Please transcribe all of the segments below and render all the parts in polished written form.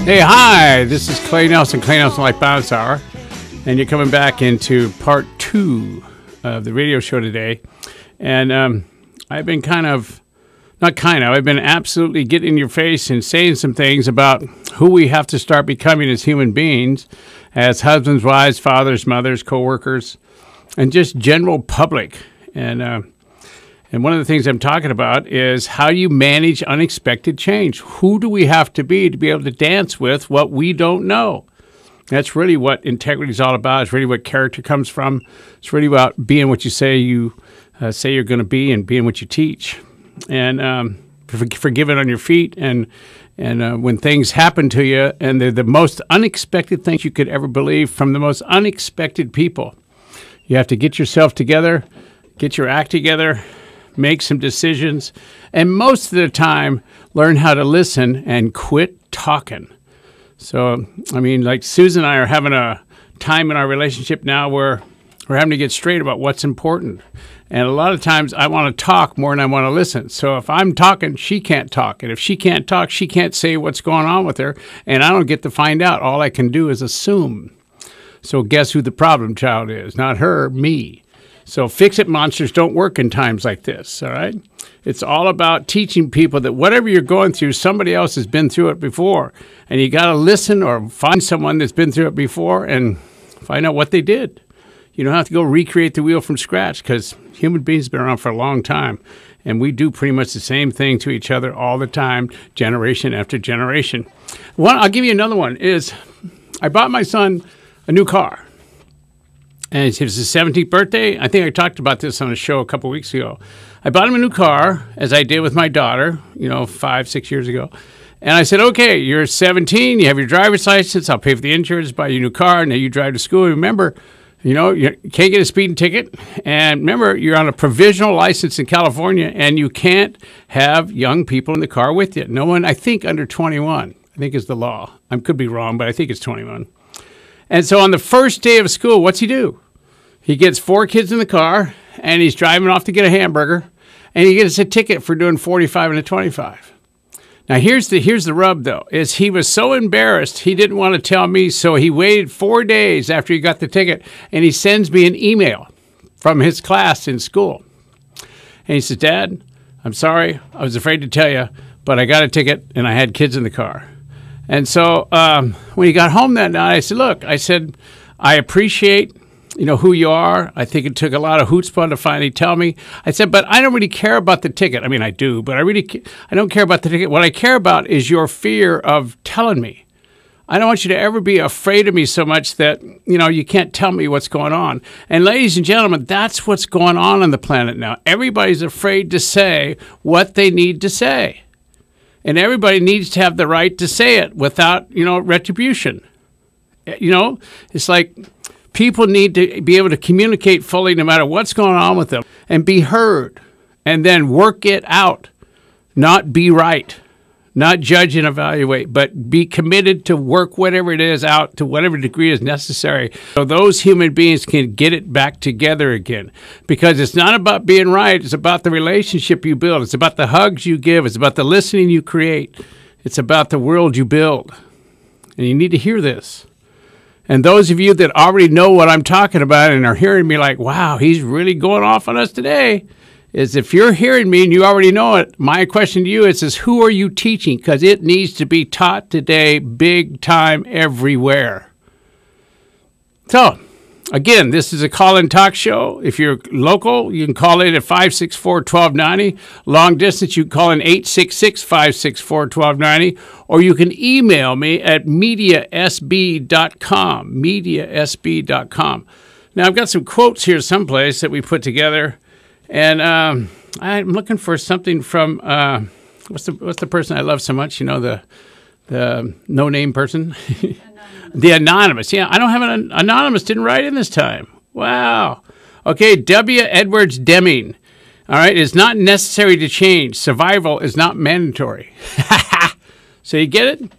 Hey, hi, this is Clay Nelson Life Balance Hour, and you're coming back into part 2 of the radio show today. And I've been I've been absolutely getting in your face and saying some things about who we have to start becoming as human beings, as husbands, wives, fathers, mothers, co-workers, and just general public. And one of the things I'm talking about is how you manage unexpected change. Who do we have to be able to dance with what we don't know? That's really what integrity is all about. It's really what character comes from. It's really about being what you say you're going to be and being what you teach. And forgiving on your feet. And when things happen to you, and they're the most unexpected things you could ever believe from the most unexpected people, you have to get yourself together, get your act together, make some decisions, and most of the time, learn how to listen and quit talking. So, I mean, like Susan and I are having a time in our relationship now where we're having to get straight about what's important. And a lot of times I want to talk more than I want to listen. So if I'm talking, she can't talk. And if she can't talk, she can't say what's going on with her. And I don't get to find out. All I can do is assume. So guess who the problem child is? Not her, me. So fix-it monsters don't work in times like this, all right? It's all about teaching people that whatever you're going through, somebody else has been through it before. And you got to listen or find someone that's been through it before and find out what they did. You don't have to go recreate the wheel from scratch, because human beings have been around for a long time. And we do pretty much the same thing to each other all the time, generation after generation. I'll give you another one. I bought my son a new car. And it was his 17th birthday. I think I talked about this on a show a couple weeks ago. I bought him a new car, as I did with my daughter, 5-6 years ago. And I said, okay, you're 17, you have your driver's license, I'll pay for the insurance, buy you a new car, now you drive to school. Remember, you can't get a speeding ticket. And remember, you're on a provisional license in California, and you can't have young people in the car with you. No one, I think, under 21, I think is the law. I could be wrong, but I think it's 21. And so on the first day of school, what's he do? He gets 4 kids in the car, and he's driving off to get a hamburger, and he gets a ticket for doing 45 and a 25. Now, here's the rub, though, is he was so embarrassed, he didn't want to tell me, so he waited 4 days after he got the ticket, and he sends me an email from his class in school. And he says, Dad, I'm sorry, I was afraid to tell you, but I got a ticket, and I had kids in the car. And so when he got home that night, I said, look, I appreciate, who you are. I think it took a lot of chutzpah to finally tell me. I said, but I don't really care about the ticket. I mean, I do, but I don't care about the ticket. What I care about is your fear of telling me. I don't want you to ever be afraid of me so much that, you can't tell me what's going on. And ladies and gentlemen, that's what's going on the planet now. Everybody's afraid to say what they need to say. And everybody needs to have the right to say it without, retribution. It's like people need to be able to communicate fully no matter what's going on with them and be heard and then work it out, not be right, not judge and evaluate, but be committed to work whatever it is out to whatever degree is necessary so those human beings can get it back together again. Because it's not about being right. It's about the relationship you build. It's about the hugs you give. It's about the listening you create. It's about the world you build. And you need to hear this. And those of you that already know what I'm talking about and are hearing me like, wow, he's really going off on us today, is if you're hearing me and you already know it, my question to you is who are you teaching? Because it needs to be taught today big time everywhere. So, again, this is a call-in talk show. If you're local, you can call in at 564-1290. Long distance, you can call in 866-564-1290. Or you can email me at mediasb.com, mediasb.com. Now, I've got some quotes here someplace that we put together. And I'm looking for something from what's the person I love so much? The no-name person, the anonymous. Yeah, I don't have an anonymous. Didn't write in this time. Wow. Okay, W. Edwards Deming. All right, it's not necessary to change. Survival is not mandatory. So you get it?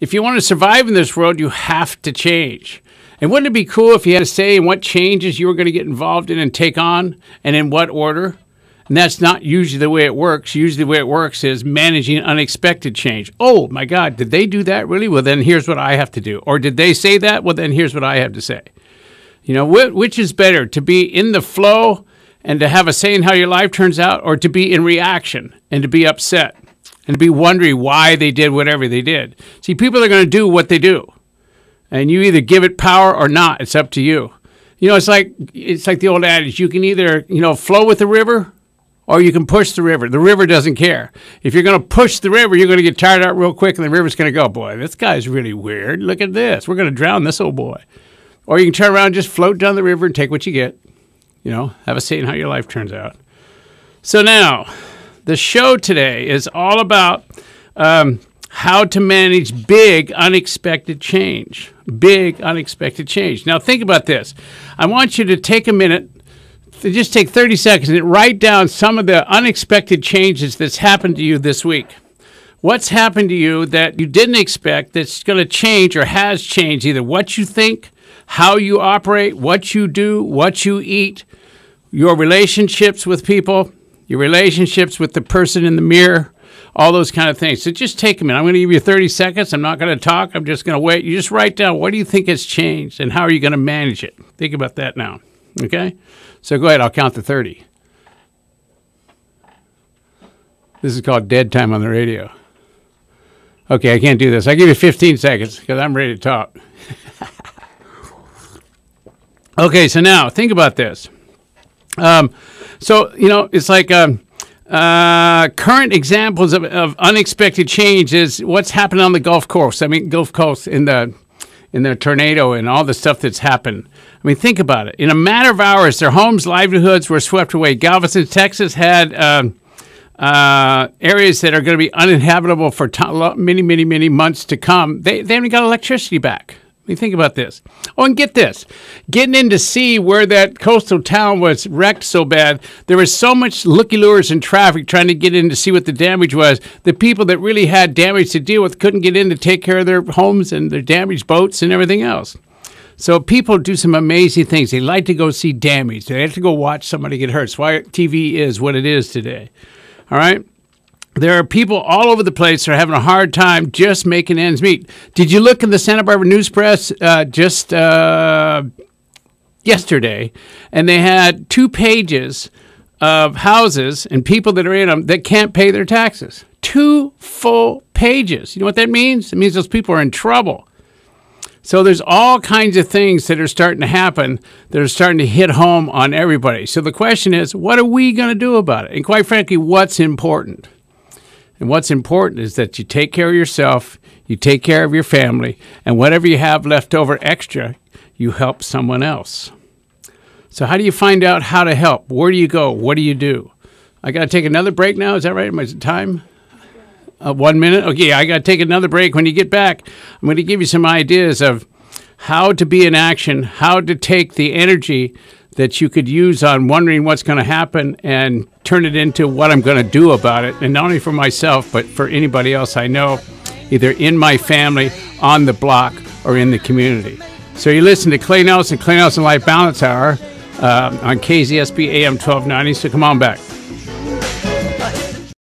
If you want to survive in this world, you have to change. And wouldn't it be cool if you had a say in what changes you were going to get involved in and take on, and in what order? And that's not usually the way it works. Usually the way it works is managing unexpected change. Oh, my God, did they do that really? Well, then here's what I have to do. Or did they say that? Well, then here's what I have to say. You know, which is better, to be in the flow and to have a say in how your life turns out, or to be in reaction and to be upset and to be wondering why they did whatever they did? See, people are going to do what they do. And you either give it power or not. It's up to you. You know, it's like the old adage, you can either, flow with the river, or you can push the river. The river doesn't care. If you're going to push the river, you're going to get tired out real quick, and the river's going to go, boy, this guy's really weird. Look at this. We're going to drown this old boy. Or you can turn around and just float down the river and take what you get. Have a say in how your life turns out. So now, the show today is all about how to manage big, unexpected change. Big, unexpected change. Now, think about this. I want you to take a minute, just take 30 seconds and write down some of the unexpected changes that's happened to you this week. What's happened to you that you didn't expect that's going to change or has changed either what you think, how you operate, what you do, what you eat, your relationships with people, your relationships with the person in the mirror, all those kind of things. So just take a minute. I'm going to give you 30 seconds. I'm not going to talk. I'm just going to wait. You just write down what do you think has changed and how are you going to manage it. Think about that now. Okay? So go ahead. I'll count to 30. This is called dead time on the radio. Okay, I can't do this. I'll give you 15 seconds because I'm ready to talk. Okay, so now think about this. It's like current examples of unexpected change is what's happened on the Gulf Coast. I mean, Gulf Coast in the tornado and all the stuff that's happened. I mean, think about it. In a matter of hours, their homes, livelihoods were swept away. Galveston, Texas had areas that are going to be uninhabitable for many, many, many months to come. They haven't got electricity back. I mean, think about this. Oh, and get this. Getting in to see where that coastal town was wrecked so bad, there was so much looky-loos and traffic trying to get in to see what the damage was. The people that really had damage to deal with couldn't get in to take care of their homes and their damaged boats and everything else. So people do some amazing things. They like to go see damage. They like to go watch somebody get hurt. That's why TV is what it is today. All right? There are people all over the place that are having a hard time just making ends meet. Did you look in the Santa Barbara News Press just yesterday? And they had 2 pages of houses and people that are in them that can't pay their taxes. 2 full pages. You know what that means? It means those people are in trouble. So there's all kinds of things that are starting to happen that are starting to hit home on everybody. So the question is, what are we going to do about it? And quite frankly, what's important? And what's important is that you take care of yourself, you take care of your family, and whatever you have left over extra, you help someone else. So how do you find out how to help? Where do you go? What do you do? I got to take another break now. Is that right? Is it time? 1 minute? Okay, I got to take another break. When you get back, I'm going to give you some ideas of how to be in action, how to take the energy that you could use on wondering what's going to happen and turn it into what I'm going to do about it. And not only for myself, but for anybody else I know, either in my family, on the block, or in the community. So you listen to Clay Nelson Life Balance Hour on KZSB AM 1290. So come on back.